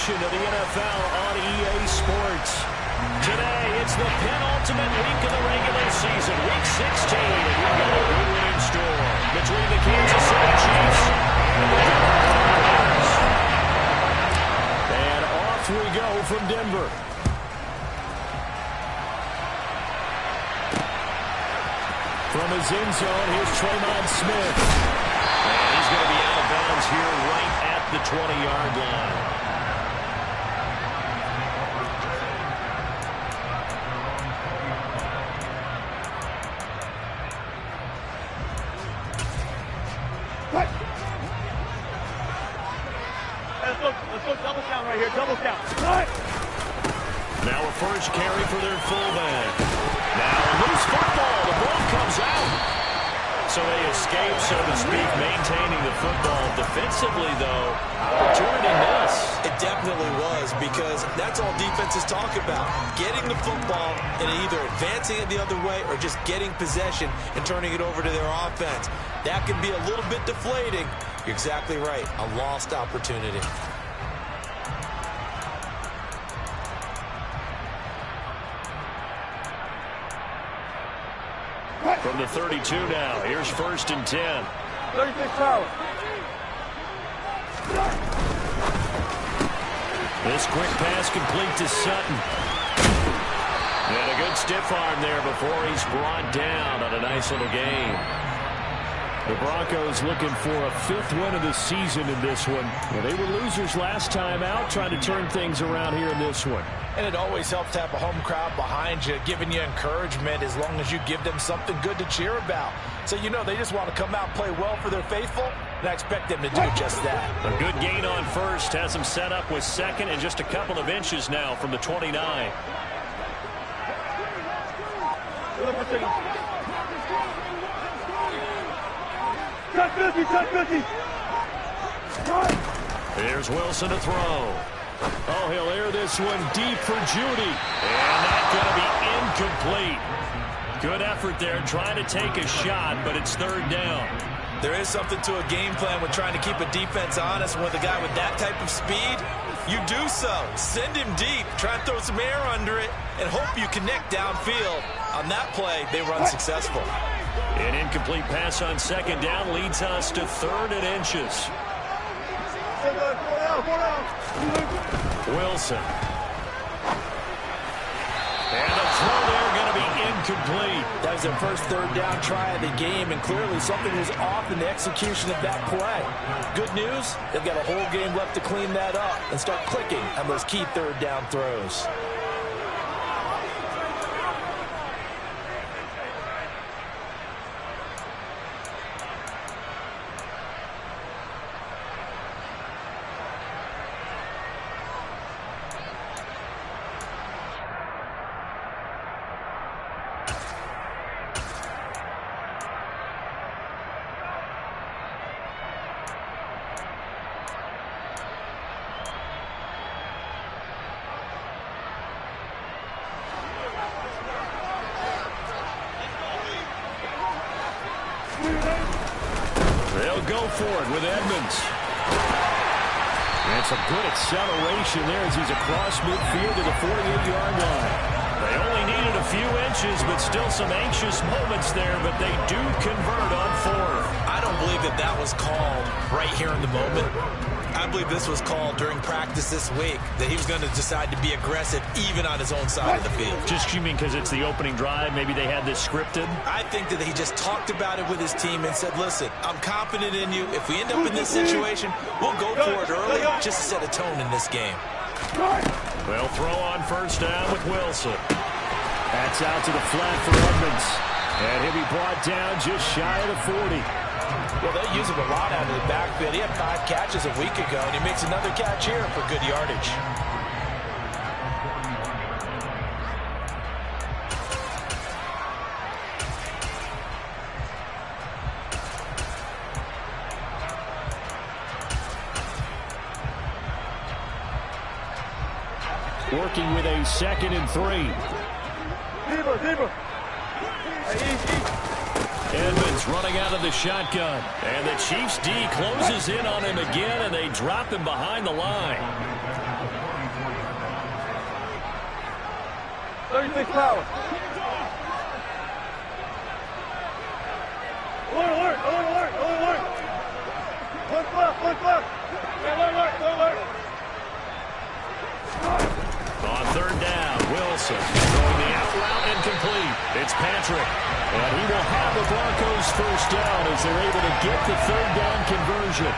edition of the NFL on EA Sports. Today, it's the penultimate week of the regular season, Week 16, and we've got a good one in store between the Kansas City Chiefs and the Denver Broncos. And off we go from Denver. From his end zone, here's Tremon Smith. And he's going to be out of bounds here right at the 20-yard line. Let's go double count right here, double count. Now a first carry for their fullback. Now a loose football. The ball comes out. So they escape, so to speak, maintaining the football. Defensively, though, opportunity miss. It definitely was, because that's all defenses talk about. Getting the football and either advancing it the other way or just getting possession and turning it over to their offense. That can be a little bit deflating. You're exactly right. A lost opportunity. From the 32 now, here's 1st and 10. 36 power. This quick pass complete to Sutton. And a good stiff arm there before he's brought down on a nice little gain. The Broncos looking for a 5th win of the season in this one. Well, they were losers last time out, trying to turn things around here in this one. And it always helps to have a home crowd behind you, giving you encouragement as long as you give them something good to cheer about. So, you know, they just want to come out and play well for their faithful, and I expect them to do just that. A good gain on first has them set up with 2nd and just a couple of inches now from the 29. Touch 50, touch 50. Here's Wilson to throw. Oh, he'll air this one deep for Judy. And that's going to be incomplete. Good effort there trying to take a shot, but it's 3rd down. There is something to a game plan with trying to keep a defense honest. With a guy with that type of speed, you do so. Send him deep. Try and throw some air under it and hope you connect downfield. On that play, they run successful. An incomplete pass on 2nd down leads us to 3rd and inches. Wilson. And the throw there going to be incomplete. That was their first 3rd down try of the game, and clearly something was off in the execution of that play. Good news, they've got a whole game left to clean that up and start clicking on those key 3rd down throws. They'll go for it with Edmonds. And some good acceleration there as he's across midfield to the 48-yard line. They only needed a few inches, but still some anxious moments there, but they do convert on 4th. I don't believe that that was called right here in the moment. I believe this was called during practice this week, that he was going to decide to be aggressive even on his own side of the field. Just you mean because it's the opening drive, maybe they had this scripted? I think that he just talked about it with his team and said, listen, I'm confident in you. If we end up in this situation, we'll go for it early just to set a tone in this game. They'll throw on 1st down with Wilson. That's out to the flat for Edmonds. And he'll be brought down just shy of the 40. Well, they use him a lot out of the backfield. He had 5 catches a week ago, and he makes another catch here for good yardage. Working with a 2nd and 3. Deeper. Edmonds running out of the shotgun. And the Chiefs D closes in on him again, and they drop him behind the line. 36 power. Alert, alert, alert, alert, alert. Look left, look left. Alert, alert, alert. On third down, Wilson throwing the out route incomplete. It's Patrick. And he will have the Broncos first down as they're able to get the third down conversion.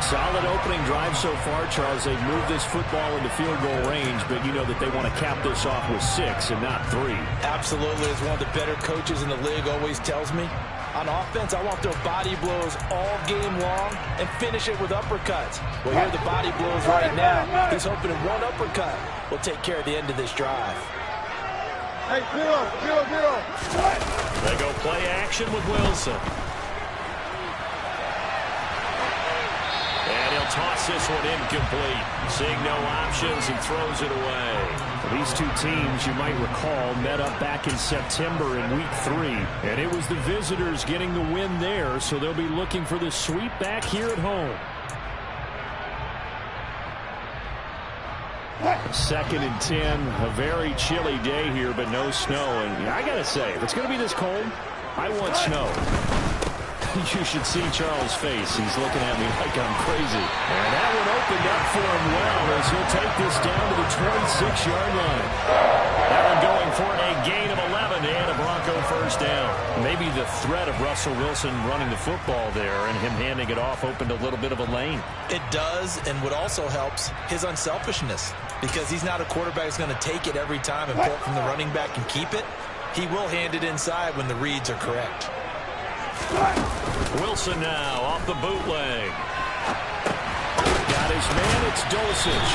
Solid opening drive so far, Charles. They've moved this football into field goal range, but you know that they want to cap this off with 6 and not 3. Absolutely, as one of the better coaches in the league always tells me. On offense, I want their body blows all game long and finish it with uppercuts. Well, here are the body blows right now. He's hoping in one uppercut will take care of the end of this drive. Hey, 0, 0, 0. They go play action with Wilson. And he'll toss this one incomplete. Seeing no options, he throws it away. These two teams, you might recall, met up back in September in Week 3. And it was the visitors getting the win there, so they'll be looking for the sweep back here at home. 2nd and 10, a very chilly day here, but no snow. And I got to say, if it's going to be this cold, I want snow. You should see Charles' face. He's looking at me like I'm crazy. And that one opened up for him well as he'll take this down to the 26-yard line. That one going for a gain of 11 and a Bronco first down. Maybe the threat of Russell Wilson running the football there and him handing it off opened a little bit of a lane. It does, and what also helps, his unselfishness. Because he's not a quarterback who's going to take it every time and pull it from the running back and keep it. He will hand it inside when the reads are correct. Wilson now off the bootleg. Got his man, it's Dulcich.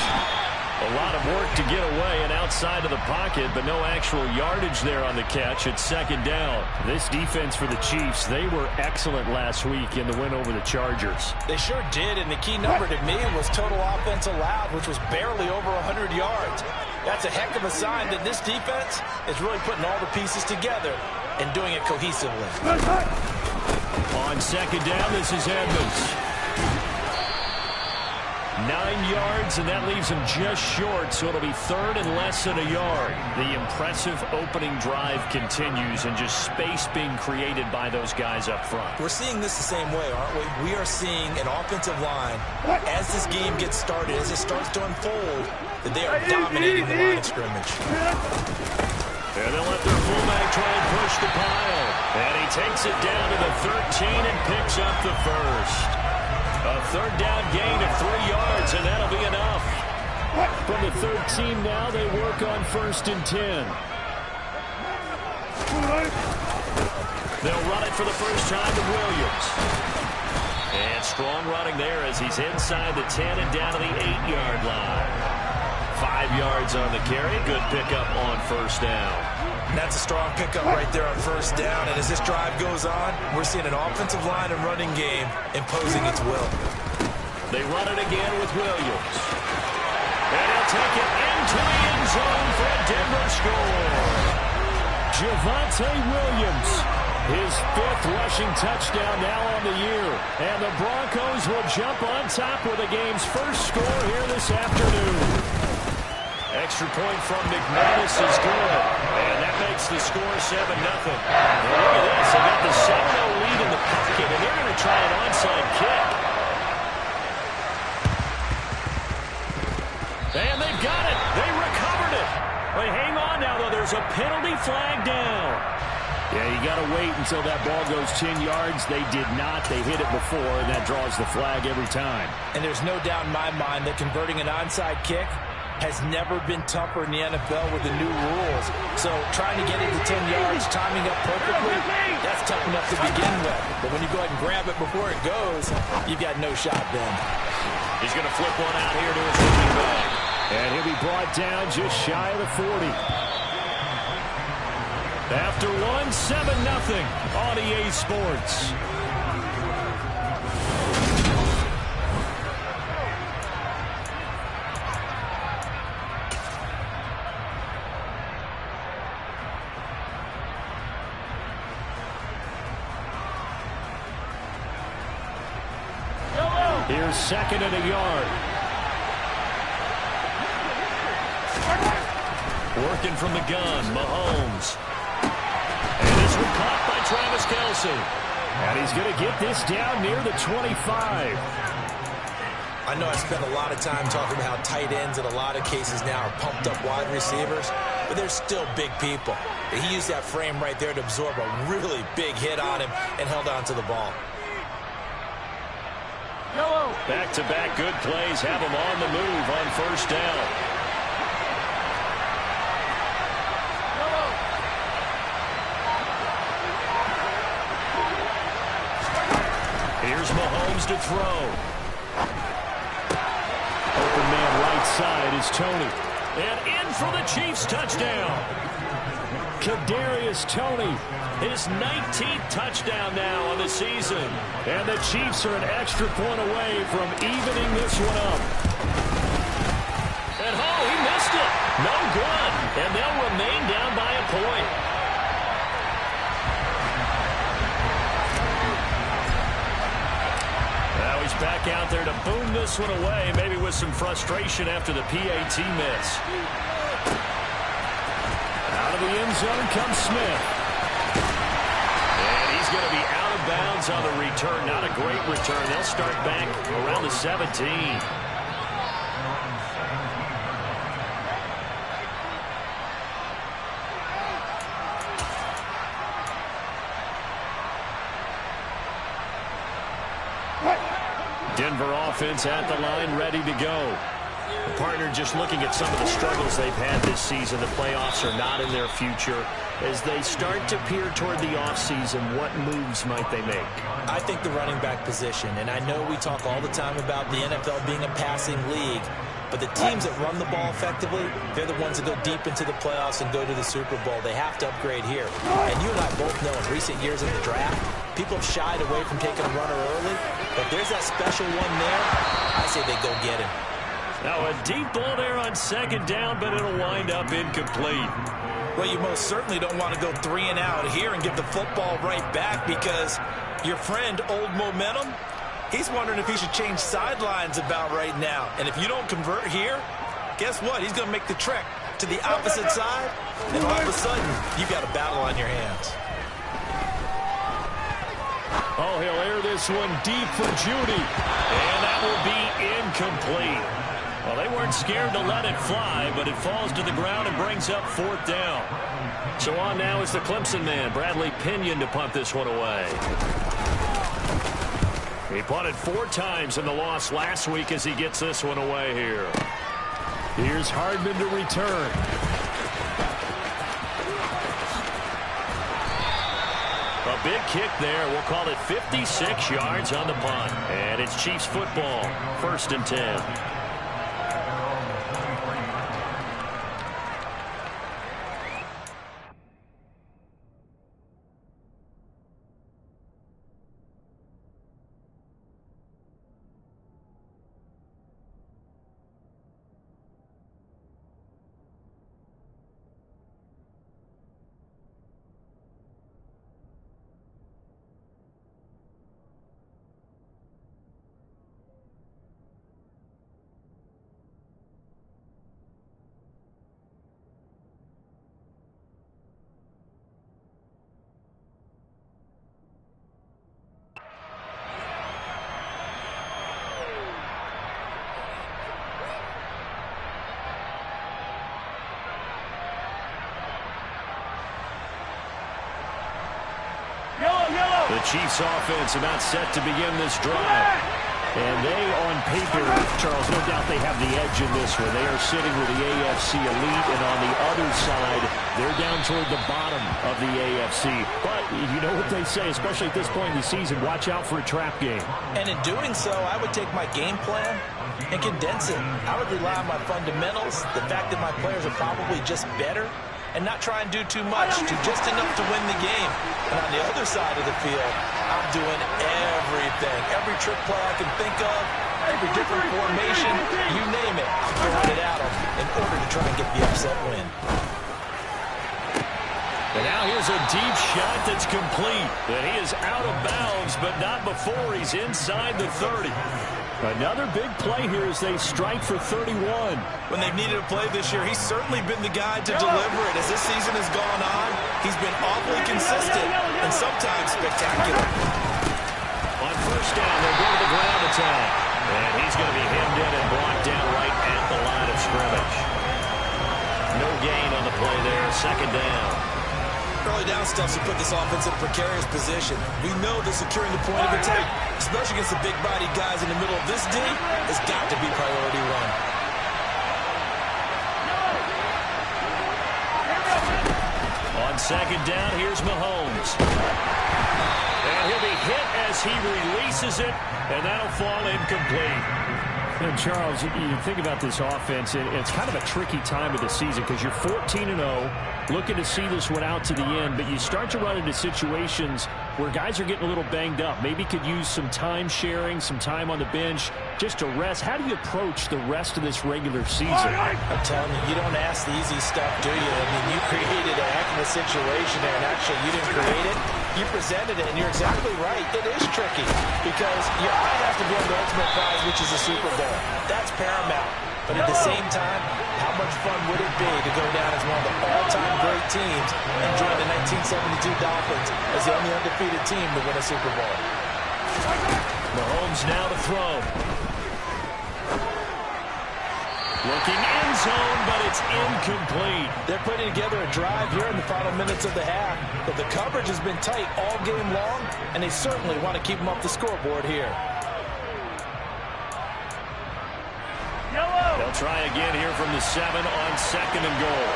A lot of work to get away and outside of the pocket, but no actual yardage there on the catch. It's 2nd down. This defense for the Chiefs, they were excellent last week in the win over the Chargers. They sure did, and the key number to me was total offense allowed, which was barely over 100 yards. That's a heck of a sign that this defense is really putting all the pieces together and doing it cohesively. On 2nd down, this is Edmonds. 9 yards, and that leaves him just short, so it'll be 3rd and less than a yard. The impressive opening drive continues, and just space being created by those guys up front. We're seeing this the same way, aren't we? We are seeing an offensive line, as this game gets started, as it starts to unfold, that they are dominating the line of scrimmage. And they'll let their fullback try and push the pile. And he takes it down to the 13 and picks up the first. A 3rd down gain of 3 yards, and that'll be enough. From the 13 now, they work on 1st and 10. They'll run it for the first time to Williams. And strong running there as he's inside the 10 and down to the 8-yard line. 5 yards on the carry. Good pickup on 1st down. And that's a strong pickup right there on 1st down. And as this drive goes on, we're seeing an offensive line and running game imposing its will. They run it again with Williams. And he'll take it into the end zone for a Denver score. Javonte Williams, his 5th rushing touchdown now on the year. And the Broncos will jump on top with the game's first score here this afternoon. Extra point from McManus is good. And that makes the score 7-0. Well, look at this. They got the 7-0 lead in the pocket, and they're going to try an onside kick. And they've got it. They recovered it. But hang on now, though. There's a penalty flag down. Yeah, you got to wait until that ball goes 10 yards. They did not. They hit it before, and that draws the flag every time. And there's no doubt in my mind that converting an onside kick has never been tougher in the NFL with the new rules. So trying to get it to 10 yards, timing up perfectly, that's tough enough to begin with. But when you go ahead and grab it before it goes, you've got no shot then. He's going to flip one out here to his running back. And he'll be brought down just shy of the 40. After one, 7-0 on EA Sports. Here's 2nd and a yard. Working from the gun, Mahomes. And this one caught by Travis Kelce. And he's going to get this down near the 25. I know I spent a lot of time talking about how tight ends in a lot of cases now are pumped up wide receivers, but they're still big people. He used that frame right there to absorb a really big hit on him and held on to the ball. Back-to-back good plays have him on the move on first down. Here's Mahomes to throw. Open man right side is Tony. And in for the Chiefs touchdown. Kadarius Toney. His 19th touchdown now on the season. And the Chiefs are an extra point away from evening this one up. And he missed it. No good. And they'll remain down by a point. Now he's back out there to boom this one away, maybe with some frustration after the PAT miss. Out of the end zone comes Smith. And he's going to be out of bounds on the return. Not a great return. They'll start back around the 17. Denver offense at the line, ready to go. The partner just looking at some of the struggles they've had this season. The playoffs are not in their future. As they start to peer toward the offseason, what moves might they make? I think the running back position, and I know we talk all the time about the NFL being a passing league, but the teams that run the ball effectively, they're the ones that go deep into the playoffs and go to the Super Bowl. They have to upgrade here. And you and I both know in recent years in the draft, people have shied away from taking a runner early, but there's that special one there. I say they go get him. Now a deep ball there on second down, but it'll wind up incomplete. Well, you most certainly don't want to go 3 and out here and give the football right back, because your friend, Old Momentum, he's wondering if he should change sidelines about right now. And if you don't convert here, guess what? He's going to make the trek to the opposite side, and all of a sudden, you've got a battle on your hands. Oh, he'll air this one deep for Judy. And that will be incomplete. Well, they weren't scared to let it fly, but it falls to the ground and brings up 4th down. So on now is the Clemson man, Bradley Pinion, to punt this one away. He punted 4 times in the loss last week as he gets this one away here. Here's Hardman to return. A big kick there. We'll call it 56 yards on the punt. And it's Chiefs football, 1st and 10. The Chiefs offense about set to begin this drive. And they, on paper, Charles, no doubt they have the edge in this one. They are sitting with the AFC elite, and on the other side, they're down toward the bottom of the AFC. But you know what they say, especially at this point in the season, watch out for a trap game. And in doing so, I would take my game plan and condense it. I would rely on my fundamentals, the fact that my players are probably just better, and not try and do too much, do just enough to win the game. And on the other side of the field, I'm doing everything. Every trick play I can think of, every different formation, you name it, I'm throwing it at them in order to try and get the upset win. And now here's a deep shot that's complete. And he is out of bounds, but not before he's inside the 30. Another big play here as they strike for 31. When they've needed a play this year, he's certainly been the guy to deliver it. As this season has gone on, he's been awfully consistent and sometimes spectacular. On first down, they'll go to the ground attack. And he's going to be hemmed in and brought down right at the line of scrimmage. No gain on the play there, second down. Early down stuff to put this offense in a precarious position. We know that securing the point of attack, especially against the big-bodied guys in the middle of this D, has got to be priority one. On second down, here's Mahomes. And he'll be hit as he releases it, and that'll fall incomplete. And Charles, you think about this offense, and it's kind of a tricky time of the season because you're 14-0, looking to see this one out to the end, but you start to run into situations where guys are getting a little banged up. Maybe could use some time sharing, some time on the bench just to rest. How do you approach the rest of this regular season? I'm telling you, you don't ask the easy stuff, do you? I mean, you created a heck of a situation there, and actually you didn't create it. You presented it, and you're exactly right. It is tricky because your eye has to be on the ultimate prize, which is the Super Bowl. That's paramount. But at the same time, how much fun would it be to go down as one of the all-time great teams and join the 1972 Dolphins as the only undefeated team to win a Super Bowl? Mahomes now to throw. Looking end zone, but it's incomplete. They're putting together a drive here in the final minutes of the half, but the coverage has been tight all game long, and they certainly want to keep them off the scoreboard here. They'll try again here from the 7 on second and goal.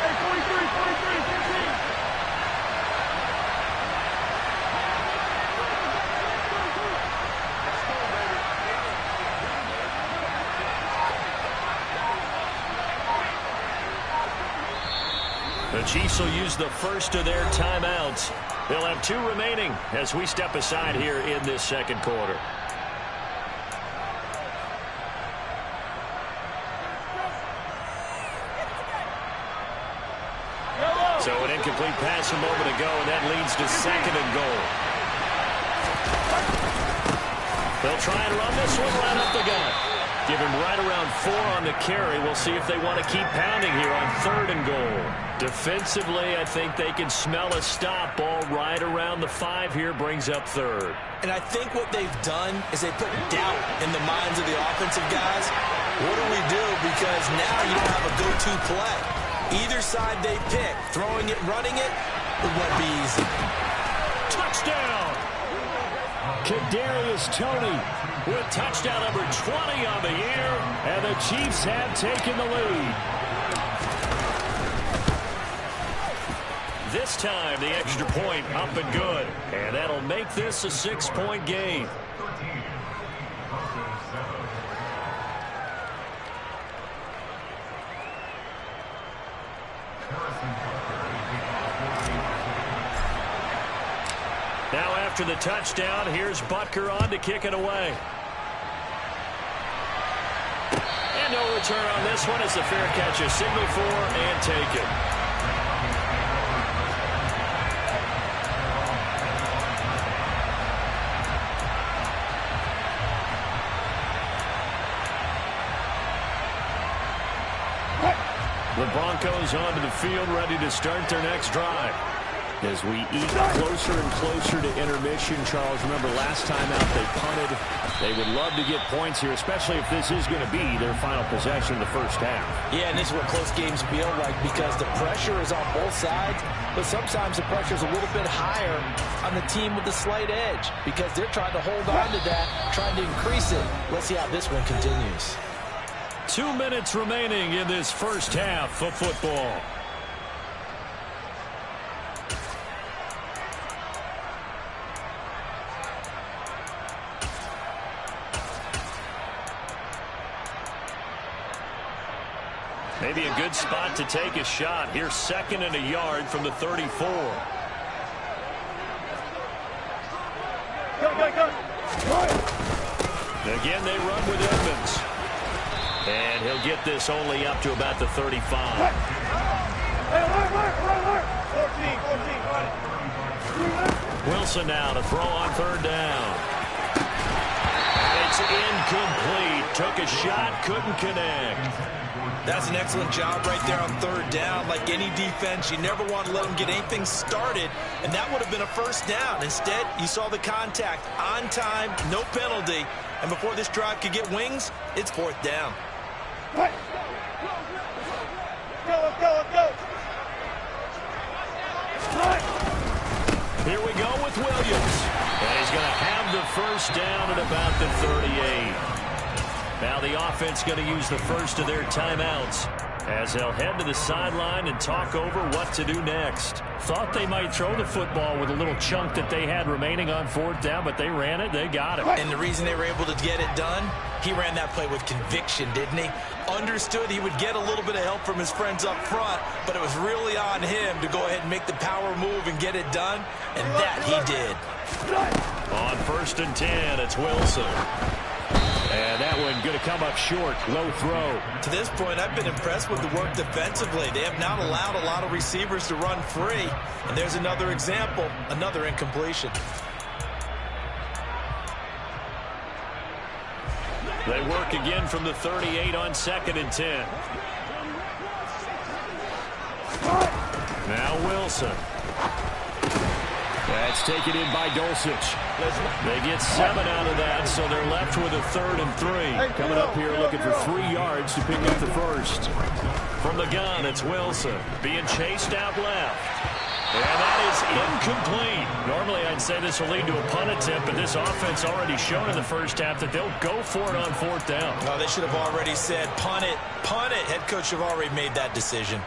Hey, 43, 15. The Chiefs will use the first of their timeouts. They'll have 2 remaining as we step aside here in this second quarter. So an incomplete pass a moment ago, and that leads to second and goal. They'll try and run this one right up the gut. Give him right around 4 on the carry. We'll see if they want to keep pounding here on third and goal. Defensively, I think they can smell a stop. Ball right around the 5 here, brings up third. And I think what they've done is they put doubt in the minds of the offensive guys. What do we do? Because now you don't have a go-to play. Either side they pick, throwing it, running it, it won't be easy. Touchdown! Kadarius Toney With touchdown number 20 on the year. and the Chiefs have taken the lead. This time, the extra point up and good. And that'll make this a 6-point game. Now after the touchdown, here's Butker on to kick it away. And no return on this one as the fair catch is signaled for and taken. The Broncos onto the field, ready to start their next drive. As we eat closer and closer to intermission, Charles, remember last time out they punted. They would love to get points here, especially if this is going to be their final possession in the first half. Yeah, and this is what close games feel like because the pressure is on both sides, but sometimes the pressure is a little bit higher on the team with the slight edge because they're trying to hold on to that, trying to increase it. Let's see how this one continues. 2 minutes remaining in this first half of football. Maybe a good spot to take a shot. Here's 2nd and a yard from the 34. Go. Again, they run with Edmonds. And he'll get this only up to about the 35. Hey, work. 14, got it. Wilson now to throw on third down. And it's incomplete. Took a shot, couldn't connect. That's an excellent job right there on third down. Like any defense, you never want to let them get anything started, and that would have been a first down. Instead, you saw the contact on time, no penalty, and before this drive could get wings, it's fourth down. Let's go. Here we go with Williams. And he's going to have the first down at about the 38. Now the offense going to use the first of their timeouts as they'll head to the sideline and talk over what to do next. Thought they might throw the football with a little chunk that they had remaining on fourth down, but they ran it. They got it. And the reason they were able to get it done, he ran that play with conviction, didn't he? Understood he would get a little bit of help from his friends up front, but it was really on him to go ahead and make the power move and get it done, and that he did. On 1st and 10, it's Wilson. And that one going to come up short. Low throw. To this point, I've been impressed with the work defensively. They have not allowed a lot of receivers to run free. And there's another example, another incompletion. They work again from the 38 on 2nd and 10. Now Wilson. That's taken in by Dulcich. They get 7 out of that, so they're left with a 3rd and 3. Coming up here looking for 3 yards to pick up the first. From the gun, it's Wilson being chased out left. And that is incomplete. Normally I'd say this will lead to a punt attempt, but this offense already shown in the first half that they'll go for it on 4th down. Oh, they should have already said punt it, punt it. Head coach should have already made that decision.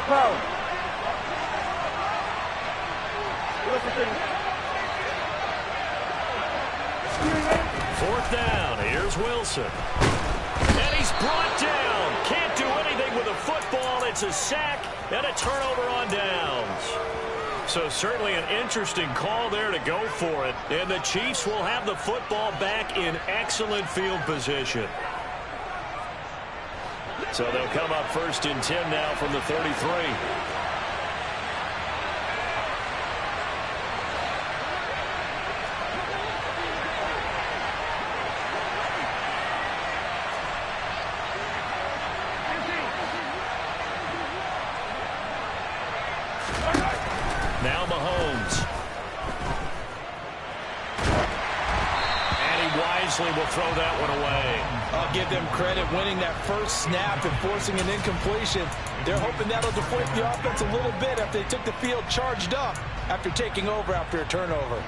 Power. 4th down. Here's Wilson. And he's brought down. Can't do anything with a football. It's a sack and a turnover on downs. So certainly an interesting call there to go for it. And the Chiefs will have the football back in excellent field position. So they'll come up 1st and 10 now from the 33. Now Mahomes. And he wisely will throw that one away. I'll give them credit winning that first snap and forcing an incompletion. They're hoping that'll deflate the offense a little bit after they took the field charged up after taking over after a turnover.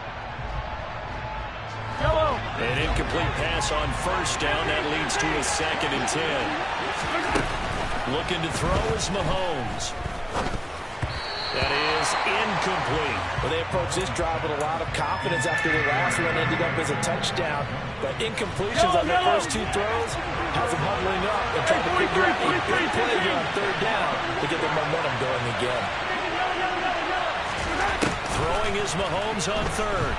An incomplete pass on 1st down. That leads to a 2nd and 10. Looking to throw is Mahomes. That is incomplete. Well, they approached this drive with a lot of confidence after the last one ended up as a touchdown. But incompletions on their first 2 throws has them huddling up and trying to figure out a big play here on 3rd down to get their momentum going again. Throwing is Mahomes on 3rd.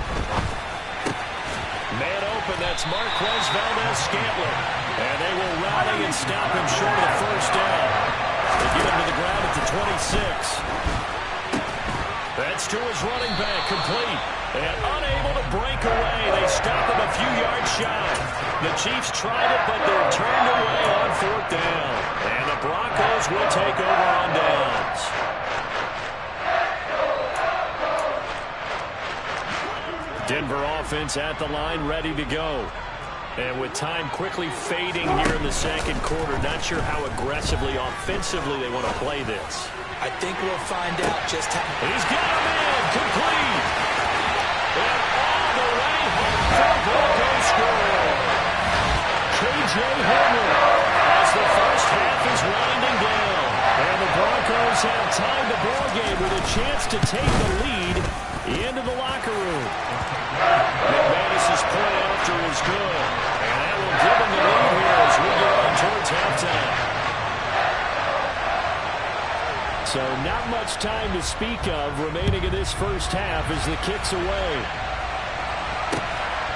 Man open, that's Marquez Valdez-Scantling. And they will rally and stop him short of 1st down. They get him to the ground at the 26. That's to his running back, complete. And unable to break away. They stop him a few yards shy. The Chiefs tried it, but they're turned away on 4th down. And the Broncos will take over on downs. Denver offense at the line, ready to go. And with time quickly fading here in the 2nd quarter, not sure how aggressively, offensively they want to play this. I think we'll find out just how. He's got a man, complete. And all the way home for the Broncos score. K.J. Henry as the first half is winding down. And the Broncos have tied the ballgame with a chance to take the lead into the locker room. McManus's point after is good. And that will give him the lead here as we get on towards halftime. So not much time to speak of remaining in this first half as the kick's away.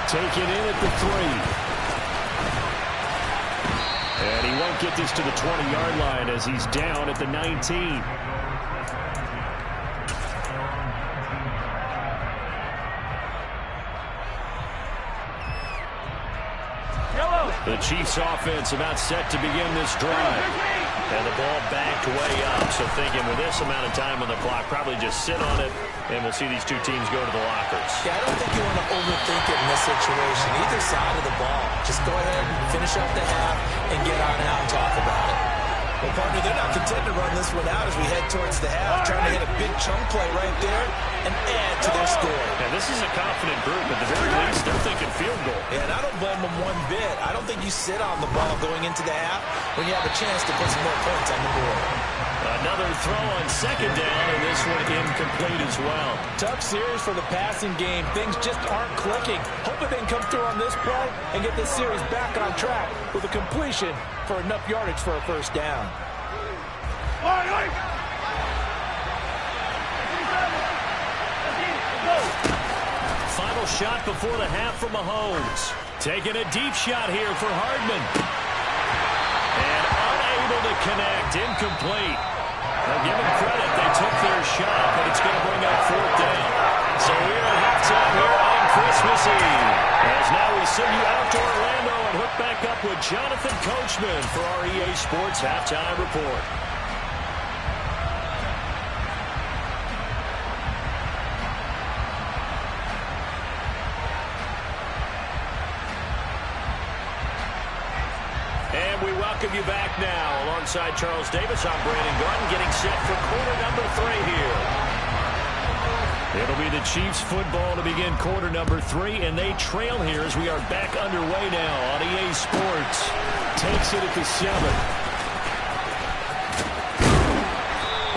Taken in at the 3. won't get this to the 20-yard line as he's down at the 19. The Chiefs offense about set to begin this drive. And the ball backed way up. So thinking with this amount of time on the clock, probably just sit on it, and we'll see these two teams go to the lockers. Yeah, I don't think you want to overthink it in this situation. Either side of the ball. Just go ahead and finish up the half and get on out and talk about it. Well, partner, they're not content to run this one out as we head towards the half, trying to hit a big chunk play right there and add to their score. Yeah, this is a confident group. At the very least, they're thinking field goal. Yeah, and I don't blame them one bit. I don't think you sit on the ball going into the half when you have a chance to put some more points on the board. Another throw on second down, and this one incomplete as well. Tough series for the passing game. Things just aren't clicking. Hoping they can come through on this play and get this series back on track with a completion for enough yardage for a first down. Final shot before the half from Mahomes. Taking a deep shot here for Hardman. And unable to connect. Incomplete. Now give them credit. They took their shot, but it's going to bring up fourth down. So we're at halftime here on Christmas Eve. As now we send you out to Orlando and hook back up with Jonathan Coachman for our EA Sports Halftime Report. And we welcome you back now. Alongside Charles Davis, I'm Brandon Garden, getting set for quarter number 3 here. It'll be the Chiefs football to begin quarter number 3, and they trail here as we are back underway now on EA Sports. Takes it at the 7.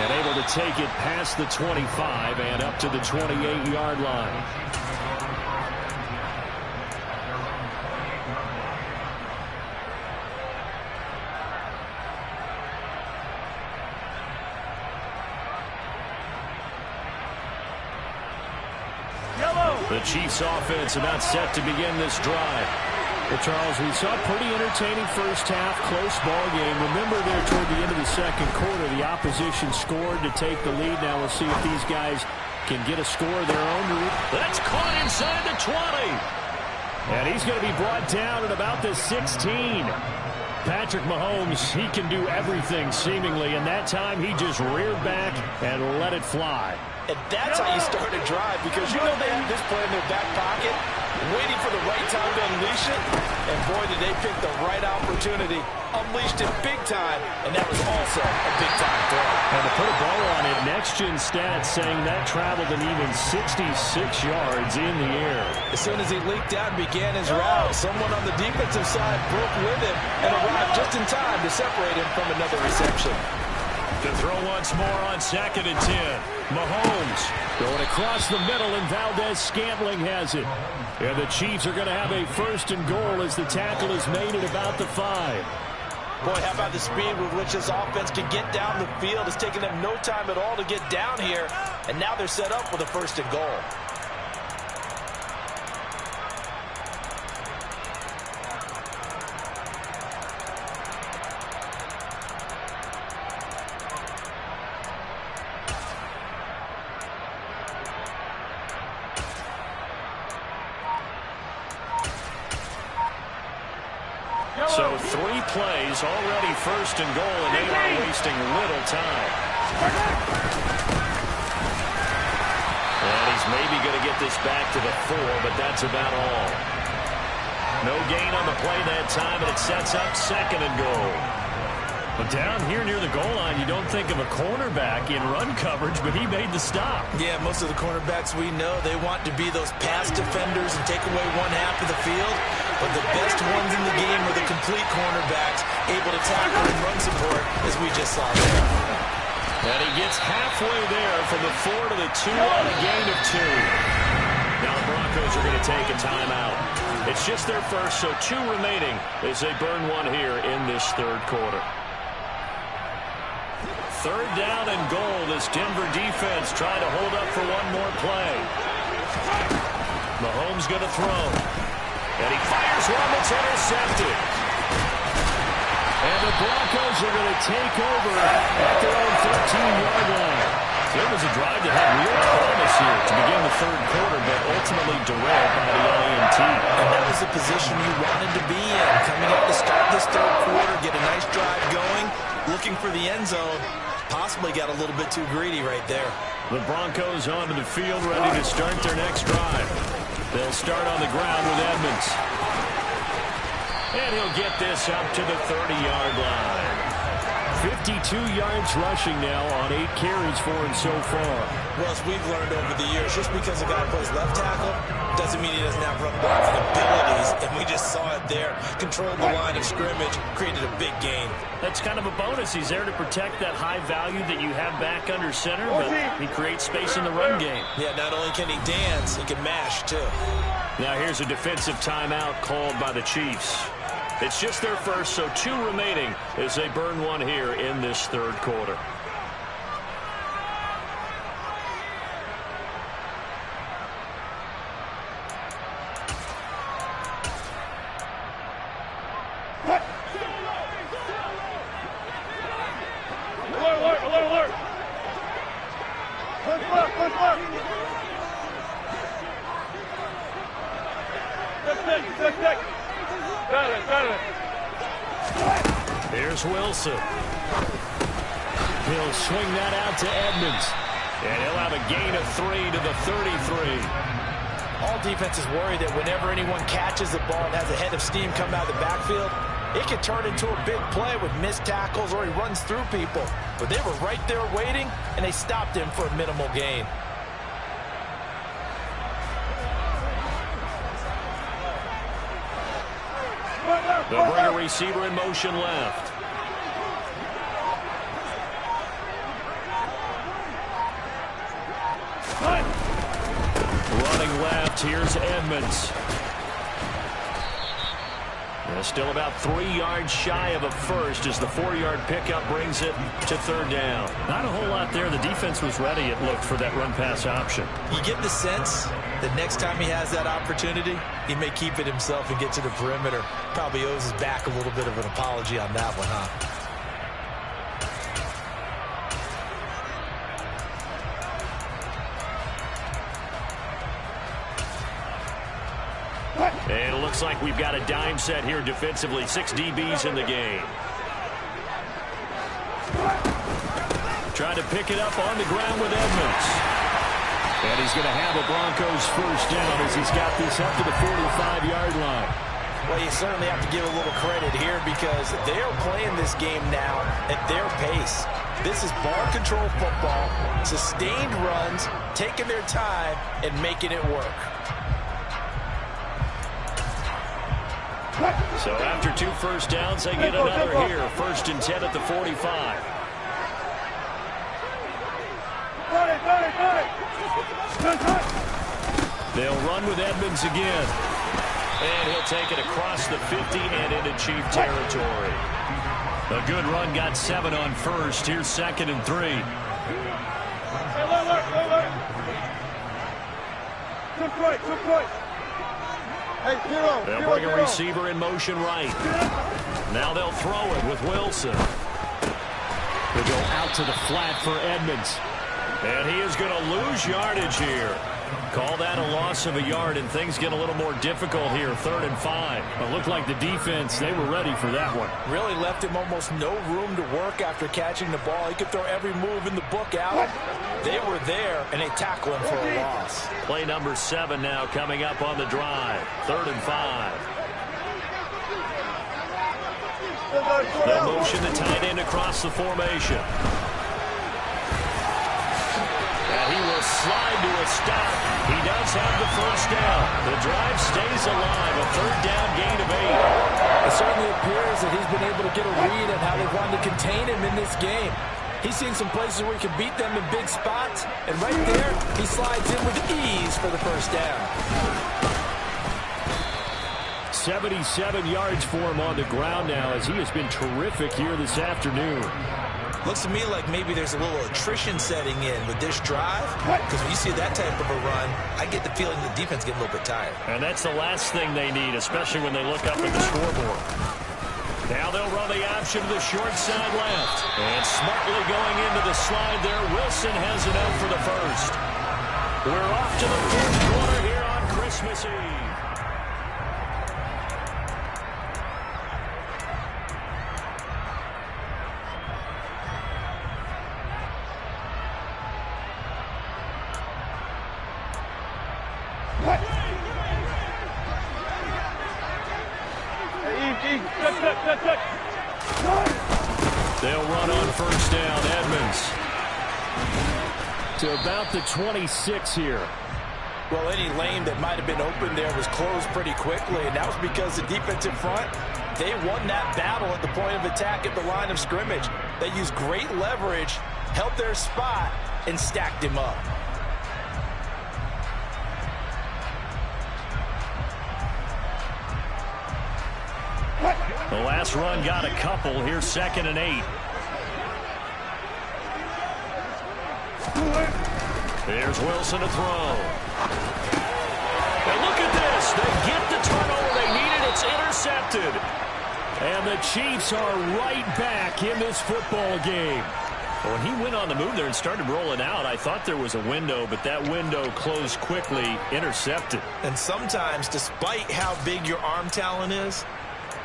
And able to take it past the 25 and up to the 28-yard line. The Chiefs offense about set to begin this drive. Well, Charles, we saw a pretty entertaining first half, close ball game. Remember there toward the end of the second quarter, the opposition scored to take the lead. Now we'll see if these guys can get a score of their own. That's caught inside the 20. And he's going to be brought down at about the 16. Patrick Mahomes, he can do everything seemingly, and that time he just reared back and let it fly. And that's how you start a drive, because you know they have this play in their back pocket, waiting for the right time to unleash it. And boy, did they pick the right opportunity. Unleashed it big time, and that was also a big-time throw. And to put a bow on it, next-gen stats saying that traveled an even 66 yards in the air. As soon as he leaked out and began his route, someone on the defensive side broke with him and arrived just in time to separate him from another reception. To throw once more on 2nd and 10. Mahomes going across the middle, and Valdez-Scantling has it. And the Chiefs are going to have a 1st and goal as the tackle is made at about the 5. Boy, how about the speed with which this offense can get down the field? It's taken them no time at all to get down here, and now they're set up with a 1st and goal. So 3 plays, already 1st and goal, and they are wasting little time. And he's maybe going to get this back to the 4, but that's about all. No gain on the play that time, and it sets up 2nd and goal. But down here near the goal line, you don't think of a cornerback in run coverage, but he made the stop. Yeah, most of the cornerbacks we know, they want to be those pass defenders and take away one half of the field. But the best ones in the game are the complete cornerbacks, able to tackle and run support, as we just saw there. And he gets halfway there from the 4 to the 2 on a gain of 2. Now the Broncos are going to take a timeout. It's just their first, so 2 remaining as they burn one here in this 3rd quarter. 3rd down and goal. This Denver defense trying to hold up for one more play. Mahomes going to throw. And he fires one that's intercepted. And the Broncos are going to take over at their own 13-yard line. It was a drive that had real promise here to begin the third quarter, but ultimately derailed by the LAMT. And that was the position you wanted to be in. Coming out to start this third quarter, get a nice drive going, looking for the end zone. Possibly got a little bit too greedy right there. The Broncos onto the field, ready to start their next drive. They'll start on the ground with Edmonds. And he'll get this up to the 30-yard line. 52 yards rushing now on 8 carries for him so far. Well, as we've learned over the years, just because a guy plays left tackle doesn't mean he doesn't have run blocking abilities. And we just saw it there. Controlled the line of scrimmage, created a big gain. That's kind of a bonus. He's there to protect that high value that you have back under center, but he creates space in the run game. Yeah, not only can he dance, he can mash, too. Now here's a defensive timeout called by the Chiefs. It's just their first, so 2 remaining as they burn one here in this third quarter. Alert! Push back! Check. Got it. Here's Wilson. He'll swing that out to Edmonds. And he'll have a gain of 3 to the 33. All defenses worry that whenever anyone catches the ball and has a head of steam come out of the backfield, it can turn into a big play with missed tackles or he runs through people. But they were right there waiting, and they stopped him for a minimal gain. They'll bring a receiver in motion left. Running left, here's Edmonds. Still about 3 yards shy of a first as the 4-yard pickup brings it to third down. Not a whole lot there. The defense was ready, it looked, for that run-pass option. You get the sense that next time he has that opportunity, he may keep it himself and get to the perimeter. Probably owes his back a little bit of an apology on that one, huh? And it looks like we've got a dime set here defensively. 6 DBs in the game. Trying to pick it up on the ground with Edmonds. And he's going to have a Broncos first down as he's got this up to the 45-yard line. Well, you certainly have to give a little credit here because they are playing this game now at their pace. This is ball control football, sustained runs, taking their time, and making it work. So after 2 first downs, they get another here. 1st and 10 at the 45. They'll run with Edmonds again. And he'll take it across the 50 and into Chief territory. A good run, got 7 on first. Here's 2nd and 3. Took right. They'll bring a receiver in motion right. Now they'll throw it with Wilson. They go out to the flat for Edmonds. And he is going to lose yardage here. Call that a loss of a yard, and things get a little more difficult here. 3rd and 5. It looked like the defense, they were ready for that one. Really left him almost no room to work after catching the ball. He could throw every move in the book out. They were there, and they tackle him for a loss. Play number 7 now coming up on the drive. 3rd and 5. They'll motion the tight end across the formation. And he will slide to a stop. He does have the first down. The drive stays alive. A 3rd down gain of 8. It certainly appears that he's been able to get a read on how they wanted to contain him in this game. He's seen some places where he can beat them in big spots, and right there, he slides in with ease for the first down. 77 yards for him on the ground now as he has been terrific here this afternoon. Looks to me like maybe there's a little attrition setting in with this drive, because when you see that type of a run, I get the feeling the defense getting a little bit tired. And that's the last thing they need, especially when they look up at the scoreboard. Now they'll run the option to the short side left. And smartly going into the slide there, Wilson has it out for the first. We're off to the fourth quarter here on Christmas Eve. They'll run on first down. Edmonds to about the 26 here. Well, any lane that might have been open there was closed pretty quickly, and that was because the defensive front, they won that battle at the point of attack at the line of scrimmage. They used great leverage, held their spot, and stacked him up. The last run got a couple. Here's 2nd and 8. There's Wilson to throw. And look at this. They get the turnover they needed. It's intercepted. And the Chiefs are right back in this football game. When he went on the move there and started rolling out, I thought there was a window, but that window closed quickly, intercepted. And sometimes, despite how big your arm talent is,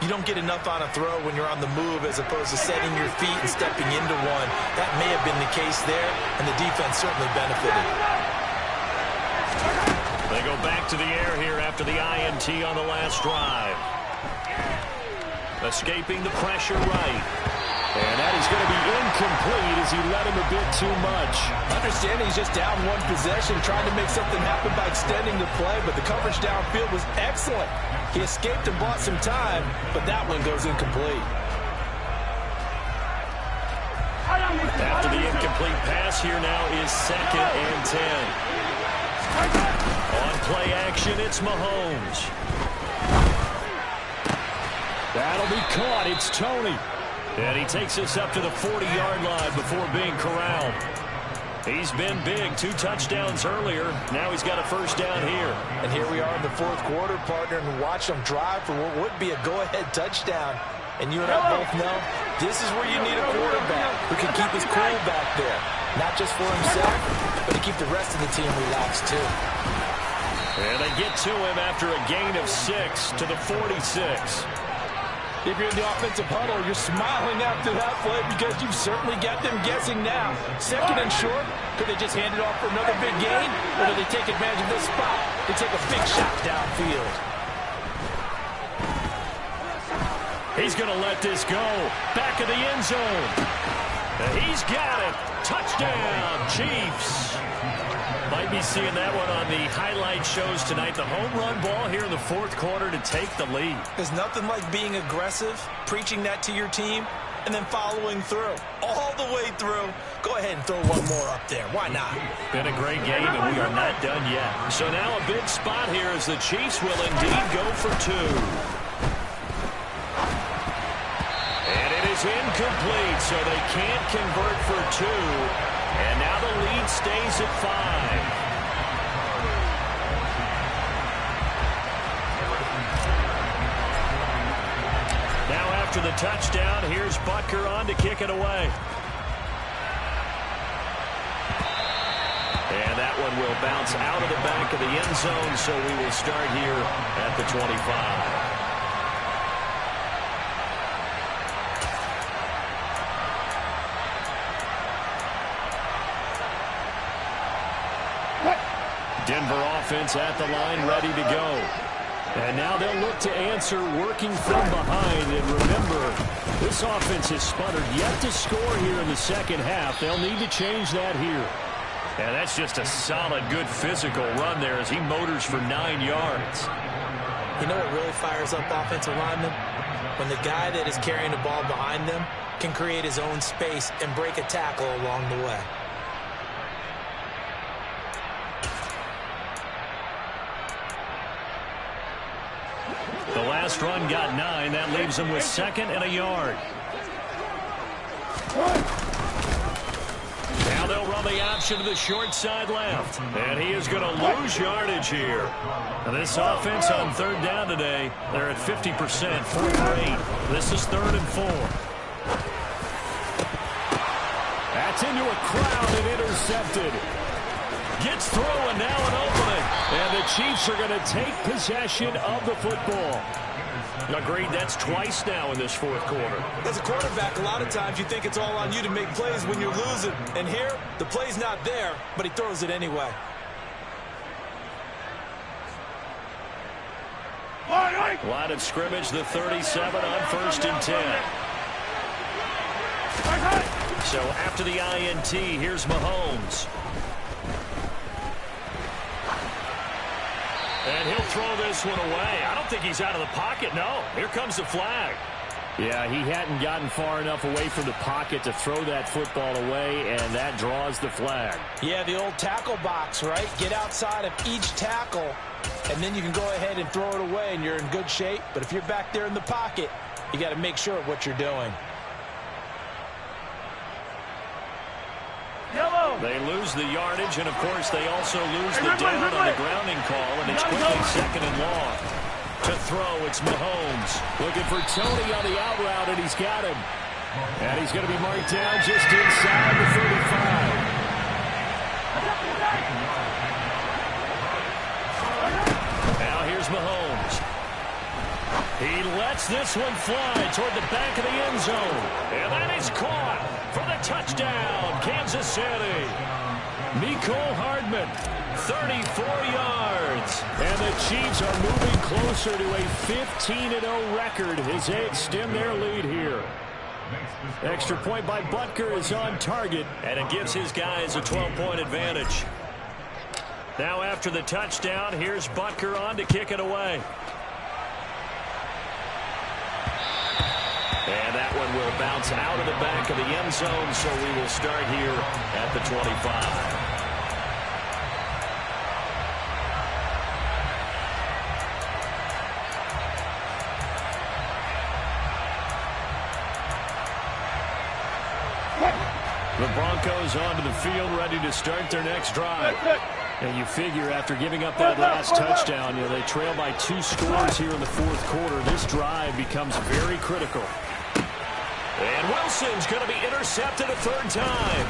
you don't get enough on a throw when you're on the move as opposed to setting your feet and stepping into one. That may have been the case there, and the defense certainly benefited. They go back to the air here after the INT on the last drive. Escaping the pressure right. And that is going to be incomplete as he led him a bit too much. Understanding he's just down one possession, trying to make something happen by extending the play, but the coverage downfield was excellent. He escaped and bought some time, but that one goes incomplete. After the incomplete pass, here now is 2nd and 10. On play action, it's Mahomes. That'll be caught. It's Tony. And he takes us up to the 40-yard line before being corralled. He's been big. 2 touchdowns earlier. Now he's got a first down here. And here we are in the fourth quarter, partner, and watch them drive for what would be a go-ahead touchdown. And you and I both know this is where you need a quarterback who can keep his cool back there. Not just for himself, but to keep the rest of the team relaxed too. And they get to him after a gain of 6 to the 46. If you're in the offensive huddle, you're smiling after that play because you've certainly got them guessing now. 2nd and short, could they just hand it off for another big gain? Or do they take advantage of this spot to take a big shot downfield? He's going to let this go. Back of the end zone. He's got it. Touchdown, Chiefs. Might be seeing that one on the highlight shows tonight. The home run ball here in the fourth quarter to take the lead. There's nothing like being aggressive, preaching that to your team, and then following through. All the way through. Go ahead and throw one more up there. Why not? Been a great game, and we are not done yet. So now a big spot here as the Chiefs will indeed go for 2. And it is incomplete, so they can't convert for 2. And now the lead stays at 5. Now after the touchdown, here's Butker on to kick it away. And that one will bounce out of the back of the end zone, so we will start here at the 25. Denver offense at the line, ready to go. And now they'll look to answer working from behind. And remember, this offense has sputtered yet to score here in the second half. They'll need to change that here. And that's just a solid, good physical run there as he motors for 9 yards. You know what really fires up offensive linemen? When the guy that is carrying the ball behind them can create his own space and break a tackle along the way. The last run got 9. That leaves him with 2nd and a yard. Now they'll run the option. option to the short side left. And he is going to lose yardage here. Now this offense on third down today, they're at 50%, 4 for 8. This is 3rd and 4. That's into a crowd and intercepted. Gets through and now an opening. And the Chiefs are going to take possession of the football. Agreed, that's twice now in this 4th quarter. As a quarterback, a lot of times you think it's all on you to make plays when you're losing. And here, the play's not there, but he throws it anyway. Line of scrimmage, the 37 on 1st and 10. So after the INT, here's Mahomes. And he'll throw this one away. I don't think he's out of the pocket. No, here comes the flag. Yeah, he hadn't gotten far enough away from the pocket to throw that football away, and that draws the flag. Yeah, the old tackle box, right? Get outside of each tackle, and then you can go ahead and throw it away, and you're in good shape. But if you're back there in the pocket, you got to make sure of what you're doing. They lose the yardage, and, of course, they also lose the down on the grounding call, and it's quickly 2nd and long. To throw, it's Mahomes. Looking for Tony on the out route, and he's got him. And he's going to be marked down just inside the 35. Now here's Mahomes. He lets this one fly toward the back of the end zone. And that is caught for the touchdown, Kansas City. Mecole Hardman, 34 yards. And the Chiefs are moving closer to a 15-0 record as they extend their lead here. Extra point by Butker is on target. And it gives his guys a 12-point advantage. Now after the touchdown, here's Butker on to kick it away. And that one will bounce out of the back of the end zone, so we will start here at the 25. The Broncos onto the field, ready to start their next drive. And you figure after giving up that last touchdown, they trail by 2 scores here in the 4th quarter. This drive becomes very critical. And Wilson's going to be intercepted a 3rd time.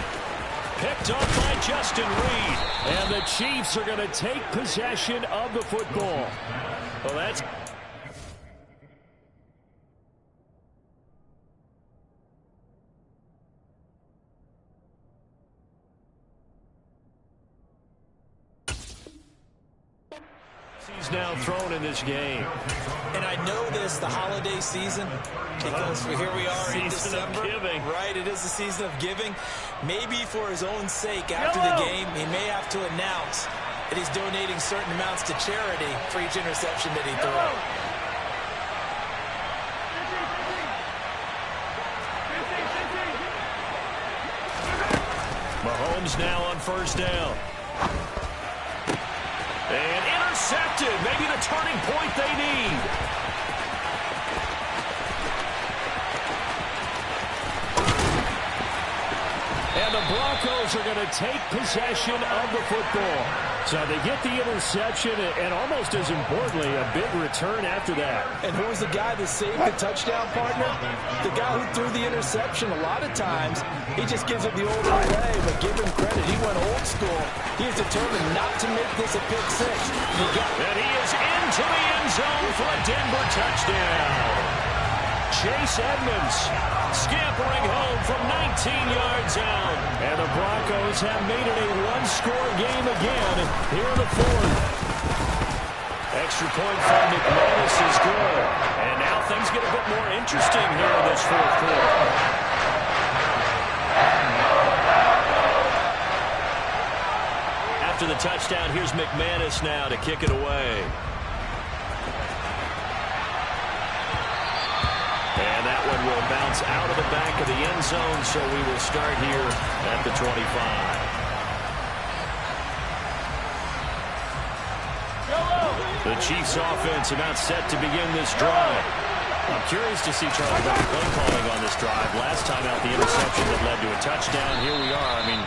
Picked up by Justin Reed. And the Chiefs are going to take possession of the football. Well, that's... He's now thrown in this game. And I know this, the holiday season, because here we are in December. Of giving. Right, it is the season of giving. Maybe for his own sake after the game, he may have to announce that he's donating certain amounts to charity for each interception that he throws. Mahomes now on 1st down. And intercepted. Maybe the turning point they need. And the Broncos are going to take possession of the football. So they get the interception, and almost as importantly, a big return after that. And who was the guy that saved the touchdown, partner? The guy who threw the interception. A lot of times, he just gives it the older way, but give him credit. He went old school. He is determined not to make this a pick 6. And he is into the end zone for a Denver touchdown. Chase Edmonds scampering home from 19 yards out. And the Broncos have made it a 1-score game again here in the 4th. Extra point from McManus is good. And now things get a bit more interesting here in this 4th quarter. After the touchdown, here's McManus now to kick it away. And that one will bounce out of the back of the end zone, so we will start here at the 25. The Chiefs offense about set to begin this drive. I'm curious to see Charles Brown play calling on this drive. Last time out, the interception that led to a touchdown. Here we are. I mean,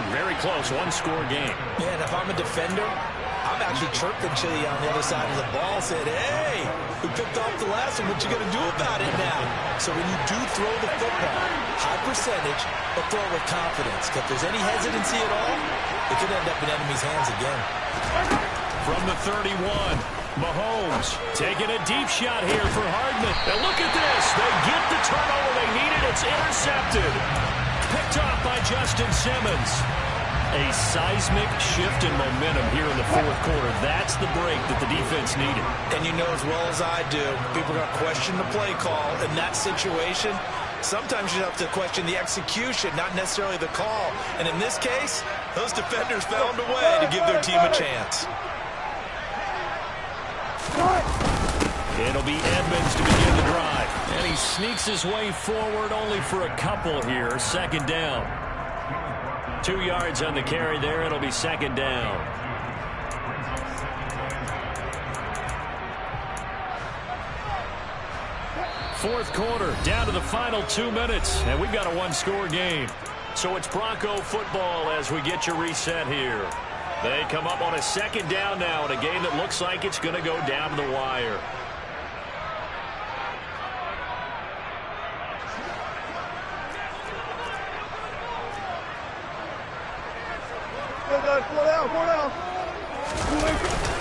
very close, one-score game. Yeah, and if I'm a defender, I'm actually chirping Chili on the other side of the ball, saying, hey, we picked off the last one. What you going to do about it now? So when you do throw the football, high percentage, but throw it with confidence. If there's any hesitancy at all, it could end up in enemy's hands again. From the 31, Mahomes taking a deep shot here for Hardman. And look at this. They get the turnover they needed. It's intercepted. Picked off by Justin Simmons. A seismic shift in momentum here in the fourth quarter. That's the break that the defense needed. And you know as well as I do, people are going to question the play call in that situation. Sometimes you have to question the execution, not necessarily the call. And in this case, those defenders found a way to give their team a chance. It'll be Edmonds to begin the drive. And he sneaks his way forward only for a couple here. Second down. 2 yards on the carry there. It'll be second down. Fourth quarter, down to the final 2 minutes, and we've got a one-score game. So it's Bronco football as we get your reset here. They come up on a second down now in a game that looks like it's going to go down to the wire.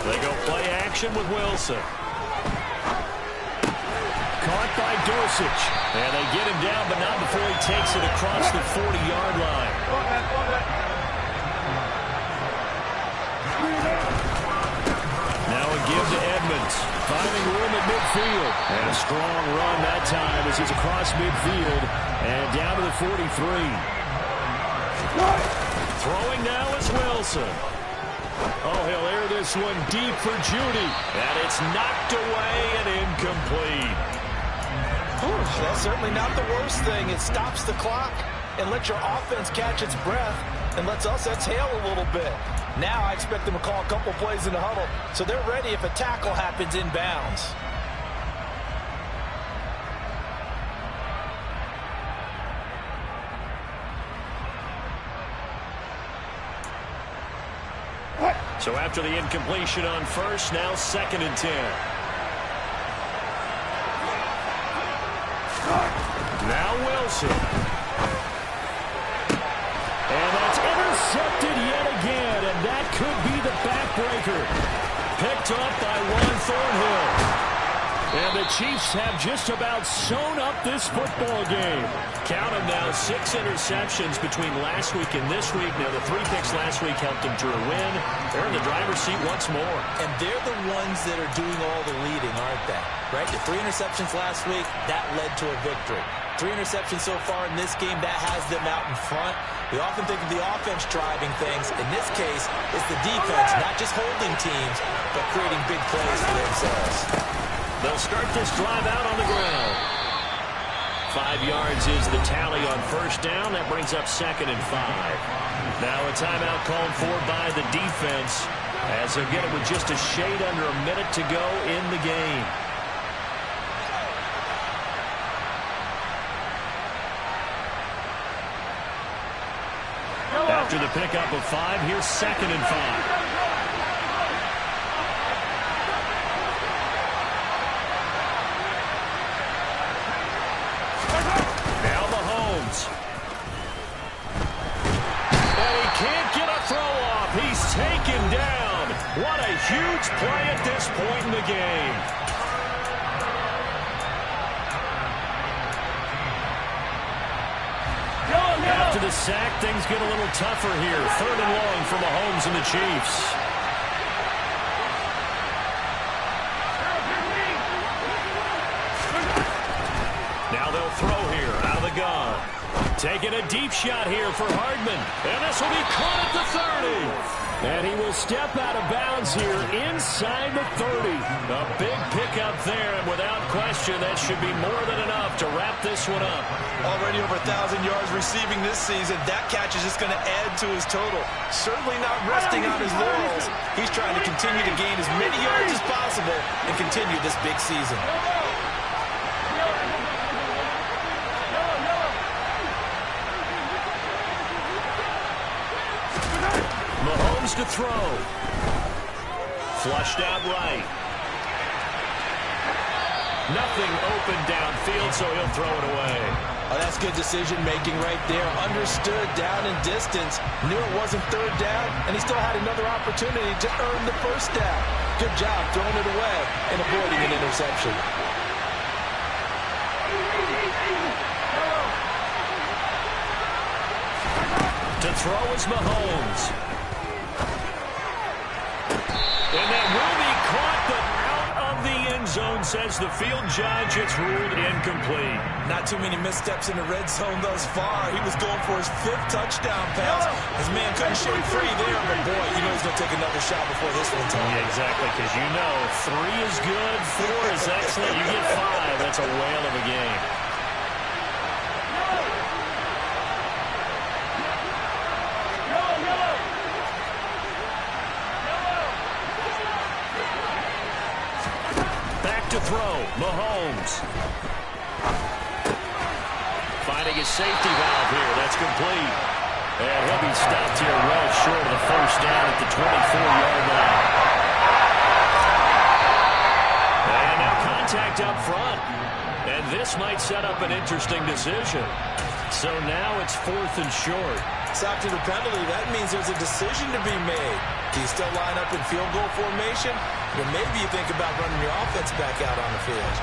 They go play action with Wilson. Caught by Dosich. And they get him down, but not before he takes it across the 40-yard line. Now a give to Edmonds. Finding room at midfield. And a strong run that time as he's across midfield. And down to the 43. Throwing now is Wilson. Oh, he'll air this one deep for Judy. And it's knocked away and incomplete. That's certainly not the worst thing. It stops the clock and lets your offense catch its breath and lets us exhale a little bit. Now I expect them to call a couple plays in the huddle so they're ready if a tackle happens inbounds. So after the incompletion on first, now 2nd and 10. Now Wilson. And that's intercepted yet again, and that could be the backbreaker. Picked up by Juan Thornhill. And the Chiefs have just about sewn up this football game. Count them now, 6 interceptions between last week and this week. Now the 3 picks last week helped them to a win. They're in the driver's seat once more. And they're the ones that are doing all the leading, aren't they? Right? The 3 interceptions last week, that led to a victory. 3 interceptions so far in this game, that has them out in front. We often think of the offense driving things. In this case, it's the defense, not just holding teams, but creating big plays for themselves. They'll start this drive out on the ground. 5 yards is the tally on first down. That brings up 2nd and 5. Now a timeout called for by the defense as they'll get it with just a shade under a minute to go in the game. After the pickup of 5, here's 2nd and 5. Taken down. What a huge play at this point in the game. After the sack, things get a little tougher here. 3rd and long for Mahomes and the Chiefs. Now they'll throw here out of the gun. Taking a deep shot here for Hardman. And this will be caught at the 30. And he will step out of bounds here inside the 30. A big pickup there, and without question, that should be more than enough to wrap this one up. Already over 1,000 yards receiving this season. That catch is just going to add to his total. Certainly not resting on his laurels. He's trying to continue to gain as many yards as possible and continue this big season. Mahomes to throw. Flushed out right. Nothing open downfield, so he'll throw it away. Oh, that's good decision-making right there. Understood down and distance. Knew it wasn't third down, and he still had another opportunity to earn the first down. Good job throwing it away and avoiding an interception. To throw is Mahomes. And that will be caught, but out of the end zone, says the field judge. It's ruled incomplete. Not too many missteps in the red zone thus far. He was going for his 5th touchdown pass. His man couldn't shake free there, but boy, you know he's going to take another shot before this one's over. Yeah, exactly, because you know 3 is good, 4 is excellent. You get 5, that's a whale of a game. To throw, Mahomes. Finding his safety valve here. That's complete. And he'll be stopped here well short of the first down at the 24-yard line. And now contact up front. And this might set up an interesting decision. So now it's 4th and short. It's after the penalty. That means there's a decision to be made. Do you still line up in field goal formation? Or maybe you think about running your offense back out on the field.